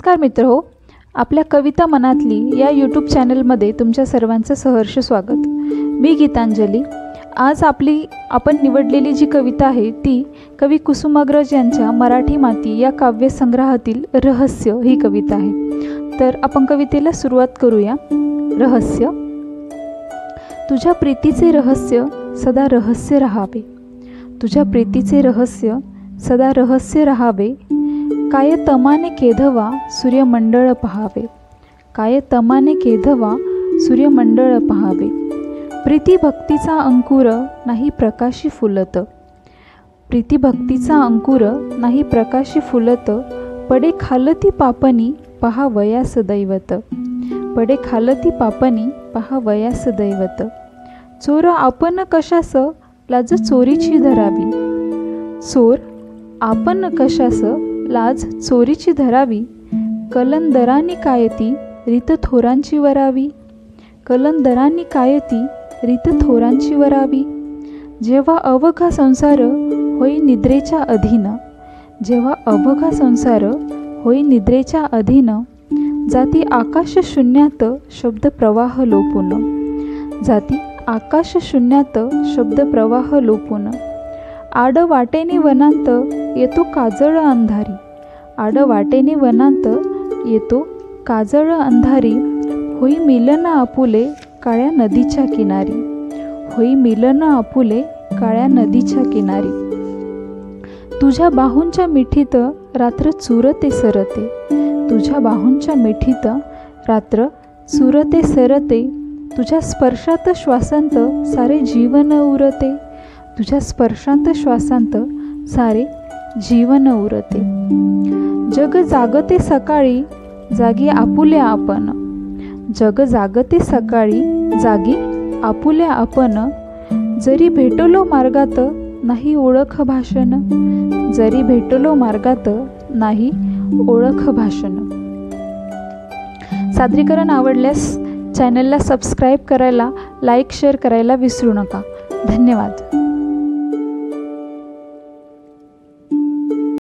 नमस्कार मित्रहो, आपल्या कविता मनातली या यूट्यूब चॅनलमध्ये तुमच्या सर्वांचं सहर्ष स्वागत। मी गीतांजली। आज आपण निवडलेली जी कविता आहे ती कवी कुसुमाग्रज यांच्या मराठी माती या काव्यसंग्रहातील रहस्य ही कविता आहे। तर आपण कवितेला सुरुवात करूया। रहस्य। तुझ्या प्रीतीचे रहस्य सदा रहस्य राहावे, तुझ्या प्रीतीचे रहस्य सदा रहस्य राहावे। काय तमाने केधवा सूर्यमंडळ पहावे, काय तमाने केधवा सूर्यमंडळ पहावे। प्रीती भक्तीचा अंकुर नाही प्रकाशी फुलत, प्रीती भक्तीचा अंकुर नाही प्रकाशी फुलत। पडे खालती पापनी पहा वयास दैवत, पडे खालती पापनी पहा वयास दैवत। चोर आपण कशास लाज चोरीची धरावी, चोर आपण कशास लाज चोरीची धरावी। कलंदरानी कायती रीत थोरांची वरावी, कलंदरानी कायती रीत थोरांची वरावी। जेव्हा अवघा संसार होई निद्रेच्या अधीन, जेव्हा अवघा संसार होई निद्रेच्या अधीन। जाती आकाश शून्यात शब्द प्रवाह लोपून, जाती आकाश शून्यात शब्द प्रवाह लोपून। आड वाटेने वनांत येतो काजळ अंधारी, आड वाटेने वनांत येतो काजळ अंधारी। होई मिलन आपुले काळ्या नदीच्या किनारी, होई मिलन आपुले काळ्या नदीच्या किनारी। तुझ्या बाहूंच्या मिठीत रात्र चुरते सरते, तुझ्या बाहूंच्या मिठीत रात्र चुरते सरते। तुझ्या स्पर्शात श्वासांत सारे जीवन उरते, तुझ्या स्पर्शांत श्वासांत सारे जीवन उरते। जग जागते सकाळी जागी आपुले आपण, जग जागते सकाळी जागी आपुले आपण। जरी भेटलो मार्गात नाही ओळख भाषण, जरी भेटलो मार्गात नाही ओळख भाषण। सादरीकरण आवडल्यास चॅनलला सबस्क्राईब करायला, लाईक शेअर करायला विसरू नका। धन्यवाद।